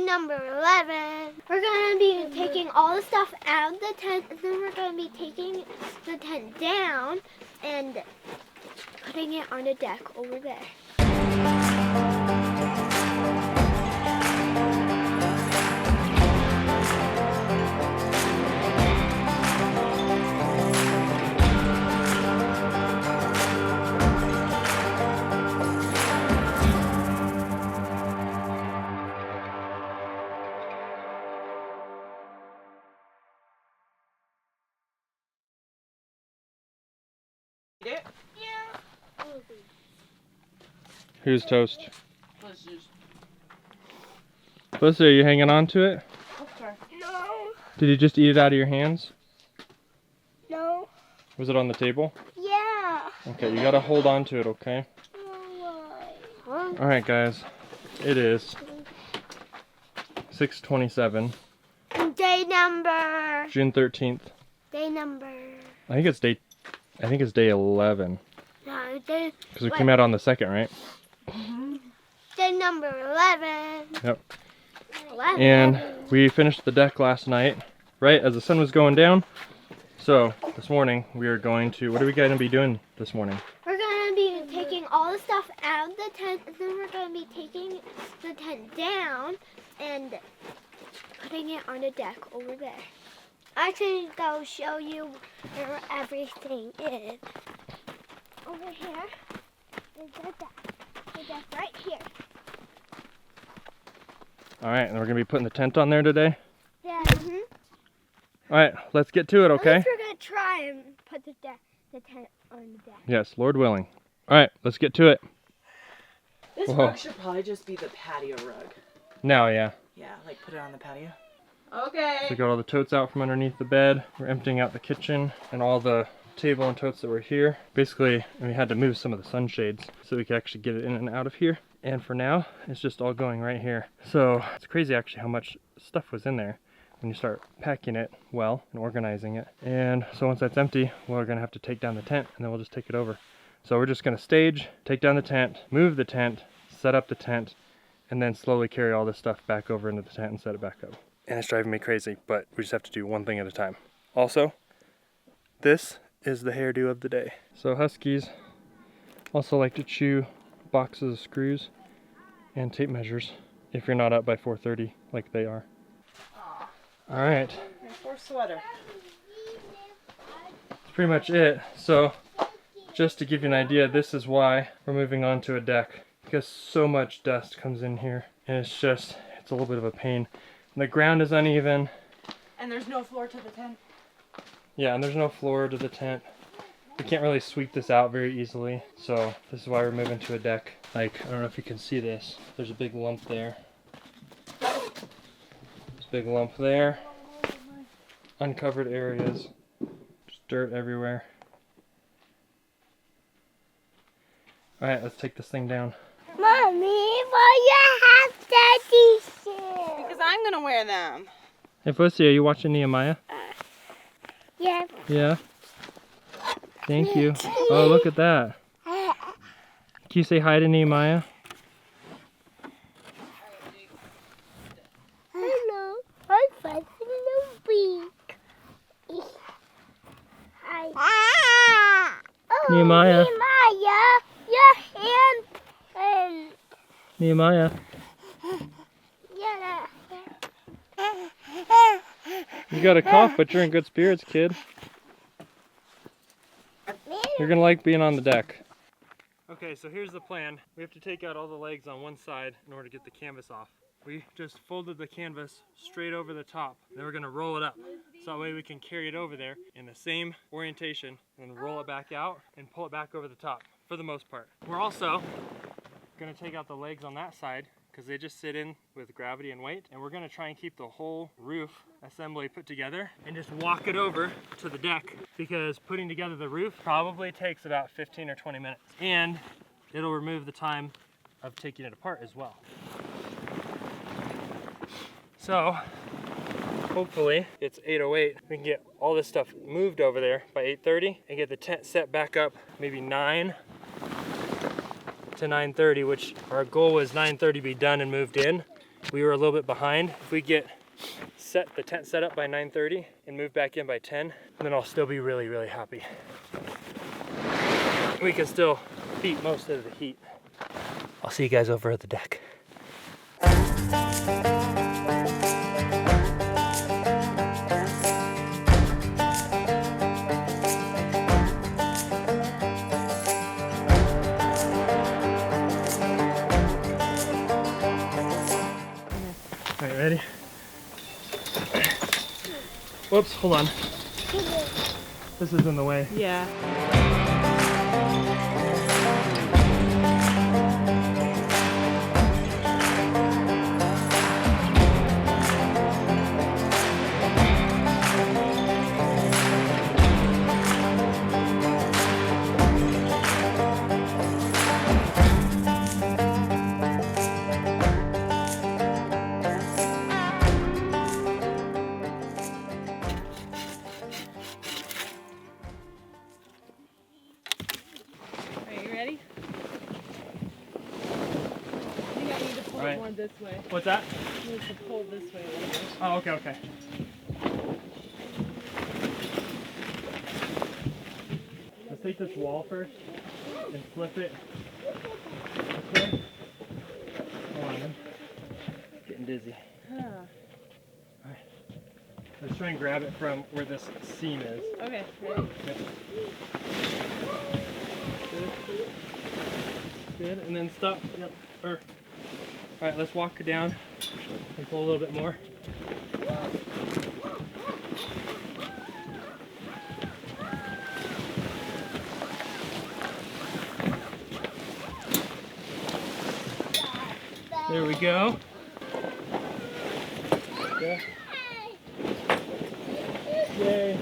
number 11. We're going to be taking all the stuff out of the tent, and then we're going to be taking the tent down and putting it on the deck over there. Yeah. Who's toast? Felicity, are you hanging on to it? Okay. No. Did you just eat it out of your hands? No. Was it on the table? Yeah. Okay, you gotta hold on to it, okay? Why? Alright guys, it is 6:27. Day number. June 13th. Day number. I think it's day 11. No, day. Because we came out on the 2nd, right? Day number 11. Yep. 11. And we finished the deck last night, right as the sun was going down. So this morning we are going to, what are we going to be doing this morning? We're going to be taking all the stuff out of the tent, and then we're going to be taking the tent down and putting it on the deck over there. I can go show you where everything is. Over here is the deck. The deck right here. Alright, and we're going to be putting the tent on there today? Yeah. Alright, let's get to it, okay? At least we're going to try and put the tent on the deck. Yes, Lord willing. Alright, let's get to it. This Whoa. rug should probably just be the patio rug. Now, yeah. Yeah, like put it on the patio. Okay. So we got all the totes out from underneath the bed. We're emptying out the kitchen and all the table and totes that were here. Basically, we had to move some of the sunshades so we could actually get it in and out of here. And for now, it's just all going right here. So it's crazy actually how much stuff was in there when you start packing it well and organizing it. And so once that's empty, we're gonna have to take down the tent and then we'll just take it over. So we're just gonna stage, take down the tent, move the tent, set up the tent, and then slowly carry all this stuff back over into the tent and set it back up. And it's driving me crazy, but we just have to do one thing at a time. Also, this is the hairdo of the day. So huskies also like to chew boxes of screws and tape measures if you're not up by 4:30 like they are. All right. Poor sweater. That's pretty much it. So just to give you an idea, this is why we're moving on to a deck, because so much dust comes in here and it's a little bit of a pain. And the ground is uneven. And there's no floor to the tent. Yeah, and there's no floor to the tent. We can't really sweep this out very easily, so this is why we're moving to a deck. Like, I don't know if you can see this. There's a big lump there. There's a big lump there. Uncovered areas. Just dirt everywhere. Alright, let's take this thing down. Mommy, why you have daddy's shoes? Because I'm going to wear them. Hey Felicity, are you watching Nehemiah? Yeah. Yeah. Thank you. Oh, look at that. Can you say hi to Nehemiah? Hello. I'm fussing the beak. Hi. Oh, Nehemiah. Nehemiah, your hand. Nehemiah. Yeah. You got a cough, but you're in good spirits, kid. You're gonna like being on the deck. Okay, so here's the plan. We have to take out all the legs on one side in order to get the canvas off. We just folded the canvas straight over the top. Then we're gonna roll it up. So that way we can carry it over there in the same orientation and roll it back out and pull it back over the top for the most part. We're also gonna take out the legs on that side because they just sit in with gravity and weight, and we're gonna try and keep the whole roof assembly put together and just walk it over to the deck, because putting together the roof probably takes about 15 or 20 minutes, and it'll remove the time of taking it apart as well. So hopefully it's 8:08, we can get all this stuff moved over there by 8:30 and get the tent set back up maybe 9 to 9:30, which our goal was 9:30 be done and moved in. We were a little bit behind. If we get the tent set up by 9:30 and move back in by 10, then I'll still be really, really happy. We can still beat most of the heat. I'll see you guys over at the deck. All right, ready? Whoops, hold on. This is in the way. Yeah. This way. What's that? You need to pull this way a little bit. Oh, okay, okay. Let's take this wall first and flip it this way. Hold on, I'm getting dizzy. Huh. Alright. Let's try and grab it from where this seam is. Okay, ready? Yep. Good, and then stop. Yep. Alright, let's walk it down and pull a little bit more. There we go. Yeah. Yay.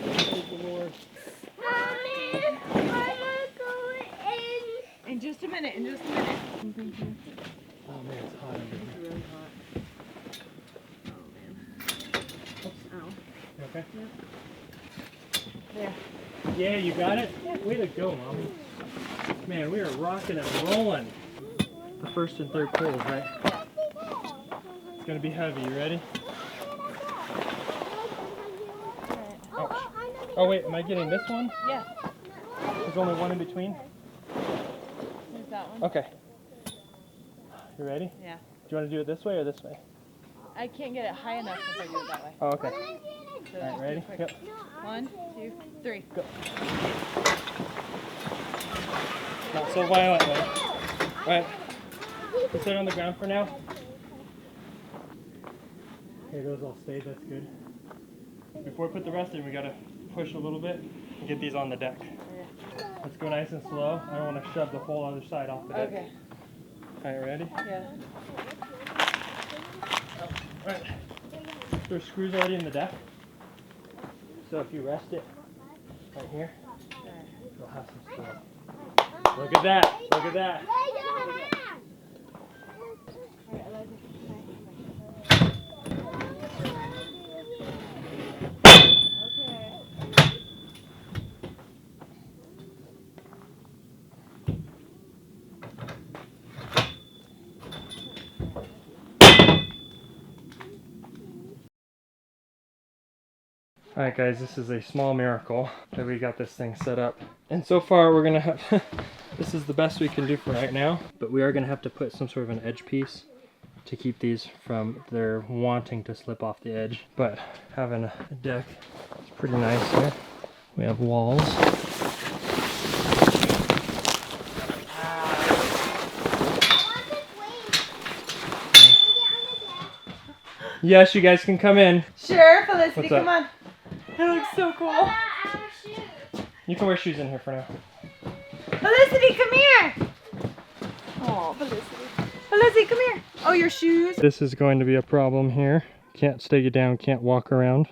Praise the Lord. In just a minute, in just a minute. Oh man, it's hot under here. It's really hot. Oh man. Ow. You okay? Yeah. There. Yeah, you got it? Yeah. Way to go, Mommy. Man, we are rocking and rolling. The first and third pulls, right? It's gonna be heavy. You ready? Ouch. Oh wait, am I getting this one? Yeah. There's only one in between? There's that one. Okay. You ready? Yeah. Do you want to do it this way or this way? I can't get it high enough if I do it that way. Oh, okay. So Alright, just ready? do it quick. Yep. 1, 2, 3. Go. Not so violently. Alright. Just sit on the ground for now. Okay, those all stayed. That's good. Before we put the rest in, we gotta push a little bit and get these on the deck. Yeah. Let's go nice and slow. I don't want to shove the whole other side off the deck. Okay. Alright, ready? Yeah. Alright. There's screws already in the deck. So if you rest it right here, you'll have some stuff. Look at that! Look at that! Alright guys, this is a small miracle that we got this thing set up. And so far we're gonna have, this is the best we can do for right now, but we are gonna have to put some sort of an edge piece to keep these from their wanting to slip off the edge. But having a deck is pretty nice here. We have walls. Yes, you guys can come in. Sure, Felicity, What's up? come on. That looks so cool. You can wear shoes in here for now. Felicity, come here. Oh, Felicity. Felicity, come here. Oh, your shoes. This is going to be a problem here. Can't stake it down, can't walk around.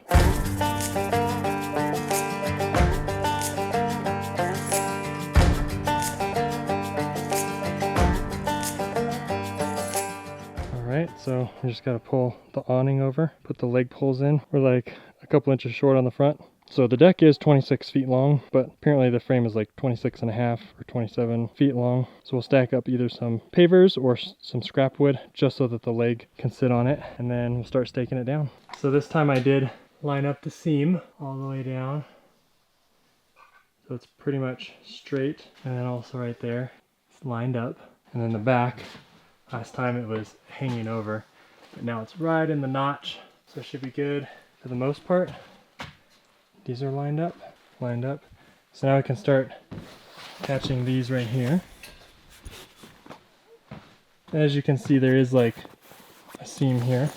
Alright, so we just gotta pull the awning over, put the leg poles in. We're like a couple inches short on the front, So the deck is 26 feet long, but apparently the frame is like 26 and a half or 27 feet long. So we'll stack up either some pavers or some scrap wood just so that the leg can sit on it, and then we'll start staking it down. So this time I did line up the seam all the way down. So it's pretty much straight, and then also right there, it's lined up. And then the back, last time it was hanging over, but now it's right in the notch. So it should be good for the most part. These are lined up. So now we can start attaching these right here. As you can see, there is like a seam here.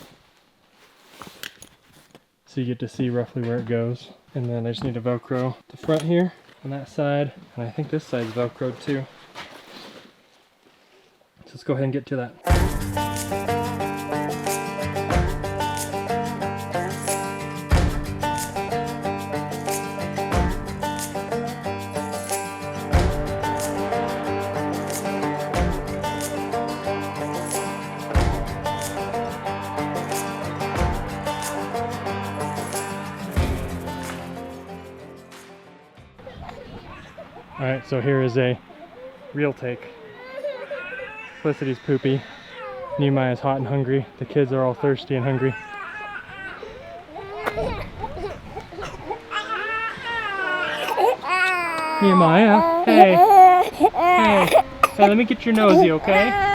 So you get to see roughly where it goes. And then I just need to Velcro the front here on that side. And I think this side's Velcroed too. So let's go ahead and get to that. Alright, so here is a real take. Felicity's poopy. Nehemiah's hot and hungry. The kids are all thirsty and hungry. Nehemiah, hey! Hey! Hey, let me get your nosy, okay?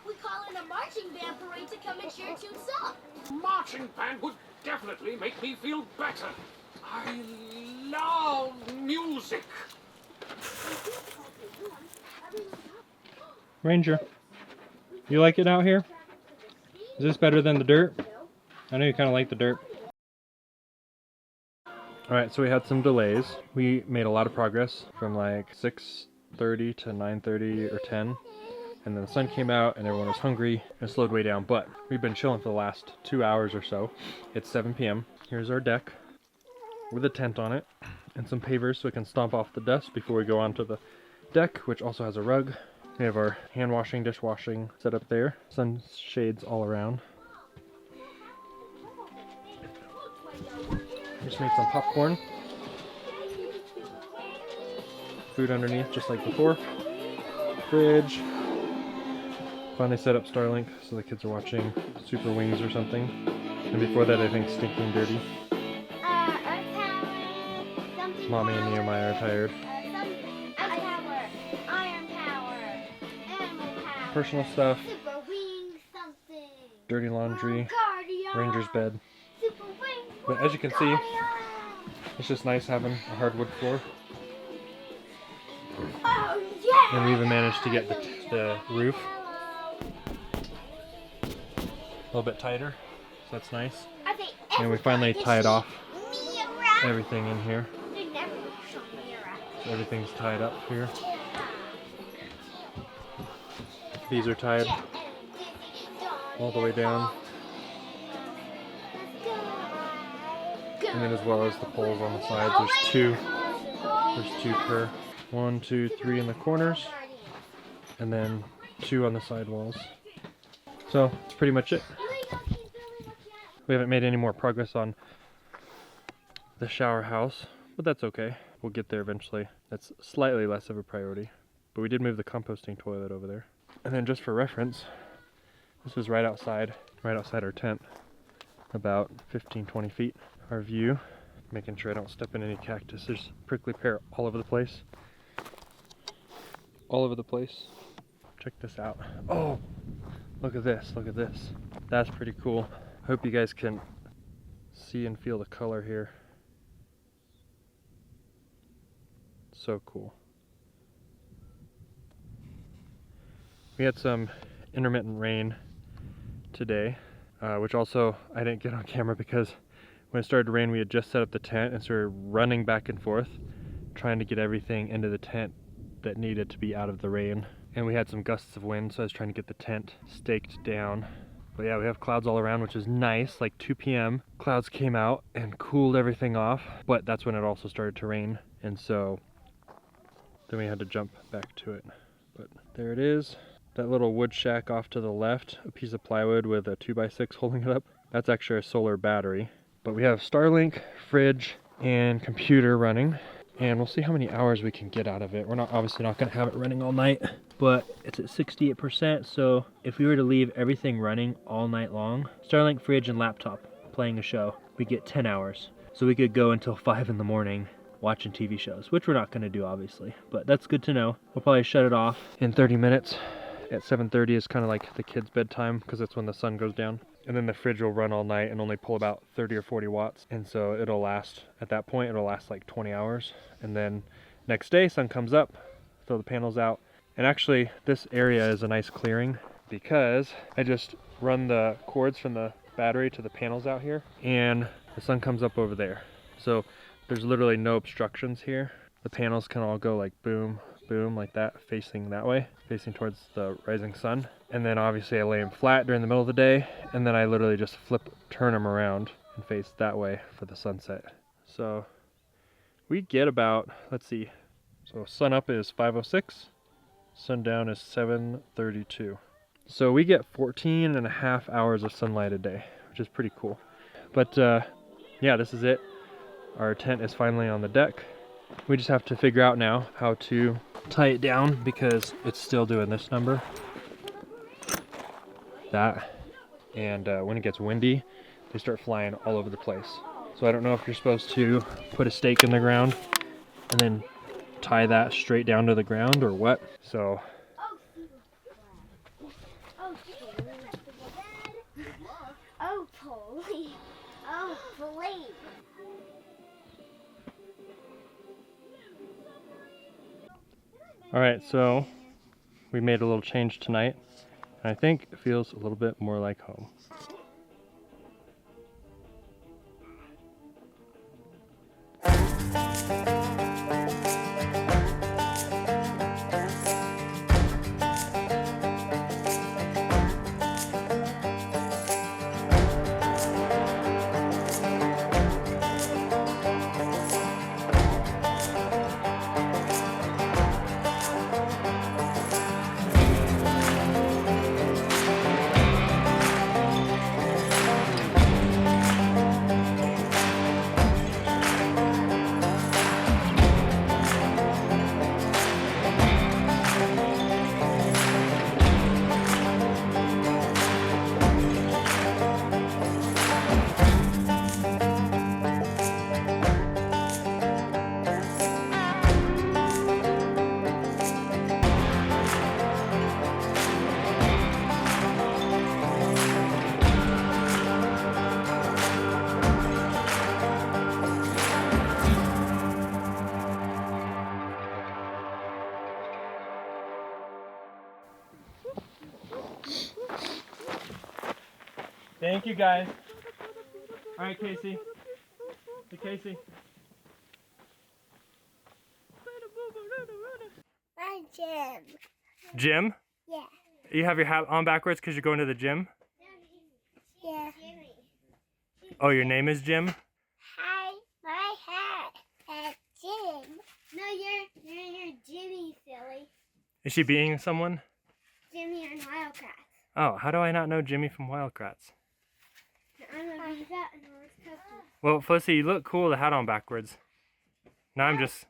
We call in a marching band parade to come and cheer tunes up. Marching band would definitely make me feel better. I love music. Ranger, you like it out here? Is this better than the dirt? I know you kind of like the dirt. Alright, so we had some delays. We made a lot of progress from like 6:30 to 9:30 or 10. And then the sun came out and everyone was hungry and it slowed way down. But we've been chilling for the last 2 hours or so. It's 7 p.m. Here's our deck with a tent on it and some pavers so we can stomp off the dust before we go onto the deck, which also has a rug. We have our hand washing, dishwashing set up there. Sunshades all around. Just made some popcorn. Food underneath just like before. Fridge. Finally set up Starlink so the kids are watching Super Wings or something. And before that I think Stinking Dirty. Mommy and Nehemiah are tired. Iron Power, Animal Power, Personal stuff. Super Wings, something. Dirty laundry. Cardio. Ranger's bed. Super Wings. But as you can see, it's just nice having a hardwood floor. Oh yeah. And we even managed to get the roof a little bit tighter, so that's nice. And we finally tied off everything in here. So everything's tied up here. These are tied all the way down. And then as well as the poles on the sides, there's two per. 1, 2, 3 in the corners, and then 2 on the side walls. So that's pretty much it. We haven't made any more progress on the shower house, but that's okay. We'll get there eventually. That's slightly less of a priority, but we did move the composting toilet over there. And then just for reference, this is right outside our tent, about 15-20 feet. Our view, making sure I don't step in any cactus. There's prickly pear all over the place. All over the place. Check this out. Oh, look at this, look at this. That's pretty cool. Hope you guys can see and feel the color here. So cool. We had some intermittent rain today, which also I didn't get on camera because when it started to rain we had just set up the tent and started running back and forth trying to get everything into the tent that needed to be out of the rain. And we had some gusts of wind, so I was trying to get the tent staked down. But yeah, we have clouds all around, which is nice. Like 2 p.m. clouds came out and cooled everything off, but that's when it also started to rain. And so then we had to jump back to it. But there it is. That little wood shack off to the left, a piece of plywood with a 2x6 holding it up. That's actually a solar battery. But we have Starlink, fridge, and computer running. And we'll see how many hours we can get out of it. We're obviously not gonna have it running all night, but it's at 68%. So if we were to leave everything running all night long, Starlink, fridge, and laptop playing a show, we get 10 hours. So we could go until 5 in the morning watching TV shows, which we're not gonna do obviously, but that's good to know. We'll probably shut it off in 30 minutes. At 7:30 is kind of like the kids' bedtime because that's when the sun goes down. And then the fridge will run all night and only pull about 30 or 40 watts. And so it'll last, at that point, it'll last like 20 hours. And then next day, sun comes up, throw the panels out. And actually, this area is a nice clearing because I just run the cords from the battery to the panels out here and the sun comes up over there. So there's literally no obstructions here. The panels can all go like boom, boom, like that, facing that way, facing towards the rising sun. And then obviously I lay them flat during the middle of the day, and then I literally just turn them around and face that way for the sunset. So we get about, let's see, so sun up is 5:06, sundown is 7:32. So we get 14 and a half hours of sunlight a day, which is pretty cool. But yeah, this is it. Our tent is finally on the deck. We just have to figure out now how to tie it down because it's still doing this number. That. And when it gets windy, they start flying all over the place. So I don't know if you're supposed to put a stake in the ground and then tie that straight down to the ground or what. So Oh, please. Oh, please. all right, so we made a little change tonight. And I think it feels a little bit more like home. Thank you guys. All right, Casey. Hey, Casey. Hi, Jim. Jim? Yeah. You have your hat on backwards because you're going to the gym? Yeah. Oh, your name is Jim? Hi, my hat at Jim. No, you're Jimmy, silly. Is she being someone? Jimmy and Wildcats. Oh, how do I not know Jimmy from Wildcrats? I'm a pizza and North Cookie. Well, Felicity, you look cool with the hat on backwards. Now I'm just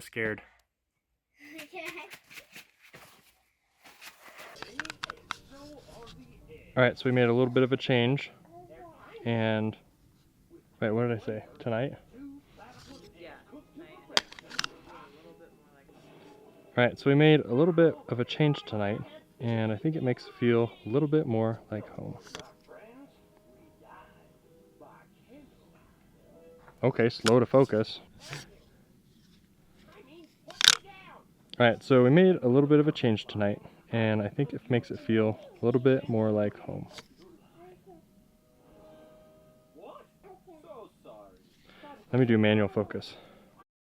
scared. All right, so we made a little bit of a change. And wait, what did I say? Tonight? All right, so we made a little bit of a change tonight, and I think it makes it feel a little bit more like home. Okay, slow to focus. Alright, so we made a little bit of a change tonight, and I think it makes it feel a little bit more like home. Let me do manual focus.